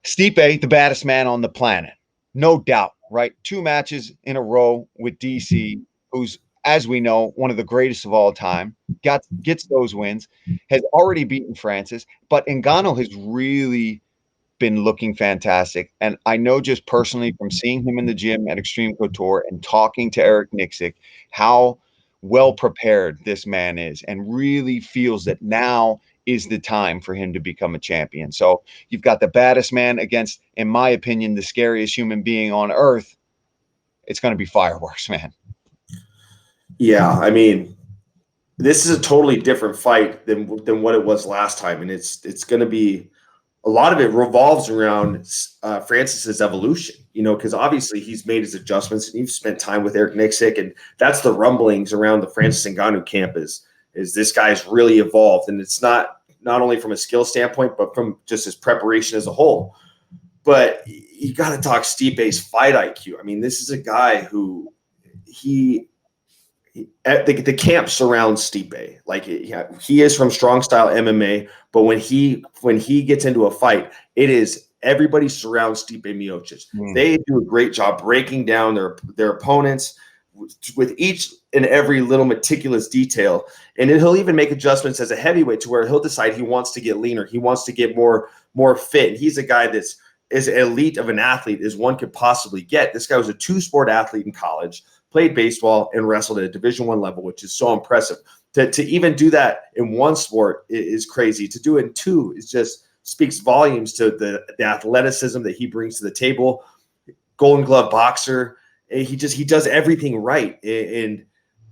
Stipe, the baddest man on the planet, no doubt, right? 2 matches in a row with DC, who's, as we know, one of the greatest of all time, gets those wins, has already beaten Francis, but Ngannou has really been looking fantastic. And I know just personally from seeing him in the gym at Extreme Couture and talking to Eric Nixick, how well prepared this man is and really feels that now is the time for him to become a champion. So you've got the baddest man against, in my opinion, the scariest human being on earth. It's going to be fireworks, man. Yeah, I mean, this is a totally different fight than what it was last time, and it's going to be a lot of it revolves around Francis's evolution. You know, because obviously he's made his adjustments, and you've spent time with Eric Nixick, and that's the rumblings around the Francis Ngannou camp is this guy's really evolved, and it's not only from a skill standpoint, but from just his preparation as a whole. But you got to talk Stipe's fight IQ. I mean, this is a guy who the camp surrounds Stipe. Like he is from strong style MMA, but when he gets into a fight, it is everybody surrounds Stipe Miocic. They do a great job breaking down their opponents with each and every little meticulous detail. And he'll even make adjustments as a heavyweight to where he'll decide he wants to get leaner, he wants to get more fit. And he's a guy that's as elite of an athlete as one could possibly get. This guy was a 2-sport athlete in college, played baseball, and wrestled at a Division I level, which is so impressive. To even do that in one sport is crazy. To do it in two is just speaks volumes to the athleticism that he brings to the table. Golden Glove boxer. He does everything right. And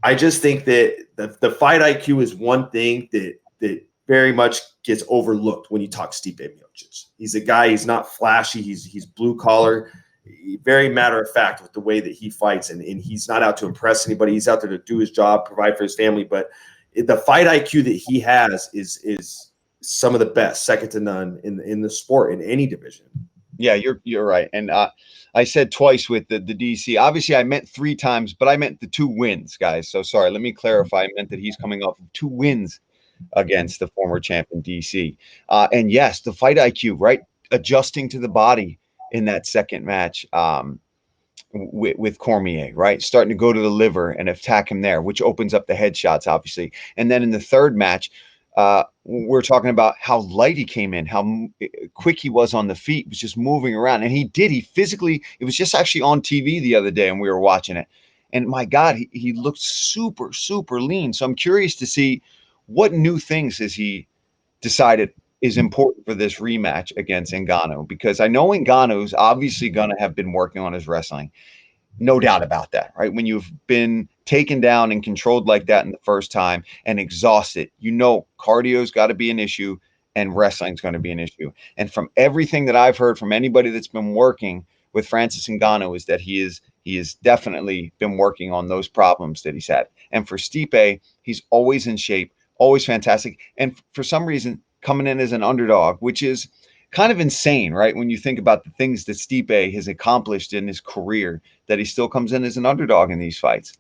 I just think that the fight IQ is one thing that very much gets overlooked when you talk Stipe Miocic. He's a guy, he's not flashy, he's blue collar, very matter of fact with the way that he fights, and he's not out to impress anybody. He's out there to do his job, provide for his family. But the fight IQ that he has is some of the best, second to none in the sport in any division. Yeah, you're right. And I said twice with the DC. Obviously, I meant 3 times, but I meant the 2 wins, guys. So sorry. Let me clarify. I meant that he's coming off of 2 wins against the former champion DC. And yes, the fight IQ, right? Adjusting to the body in that second match with Cormier, right? Starting to go to the liver and attack him there, which opens up the headshots, obviously. And then in the third match, we're talking about how light he came in, how quick he was on the feet, was just moving around. And he physically, it was just actually on TV the other day and we were watching it. And my God, he looked super, super lean. So I'm curious to see what new things has he decided is important for this rematch against Ngannou, because I know Ngannou's obviously going to have been working on his wrestling. No doubt about that, right? When you've been taken down and controlled like that in the first time and exhausted, cardio's got to be an issue and wrestling's going to be an issue. And from everything that I've heard from anybody that's been working with Francis Ngannou is that he has definitely been working on those problems that he's had. And for Stipe, he's always in shape, always fantastic. And for some reason, coming in as an underdog, which is kind of insane, right? When you think about the things that Stipe has accomplished in his career, that he still comes in as an underdog in these fights.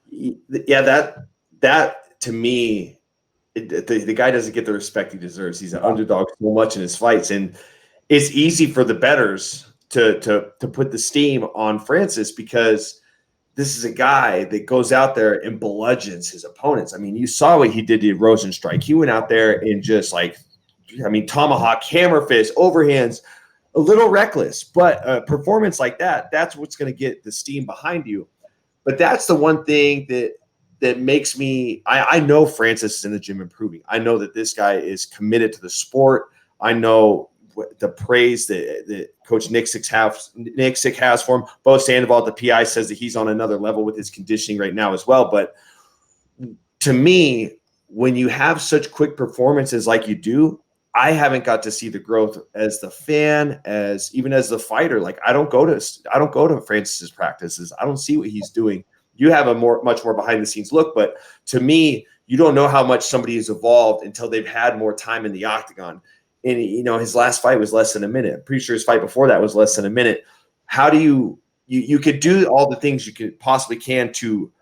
Yeah, that to me, the guy doesn't get the respect he deserves. He's an underdog so much in his fights, and it's easy for the bettors to put the steam on Francis because this is a guy that goes out there and bludgeons his opponents. I mean, you saw what he did to Rosenstrike. He went out there and just tomahawk, hammer fist, overhands, a little reckless. But a performance like that, that's what's going to get the steam behind you. But that's the one thing that makes me – I know Francis is in the gym improving. I know that this guy is committed to the sport. I know – the praise that Coach Nixick has for him. Bo Sandoval, the PI, says that he's on another level with his conditioning right now as well. But to me, when you have such quick performances like you do, I haven't got to see the growth as the fan, even as the fighter. Like I don't go to Francis's practices. I don't see what he's doing. You have a much more behind the scenes look, but to me, you don't know how much somebody has evolved until they've had more time in the octagon. And, his last fight was less than a minute. I'm pretty sure his fight before that was less than a minute. How do you could do all the things you could possibly can to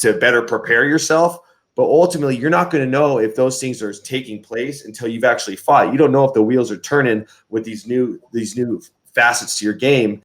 better prepare yourself, But ultimately, you're not going to know if those things are taking place until you've actually fought. You don't know if the wheels are turning with these new facets to your game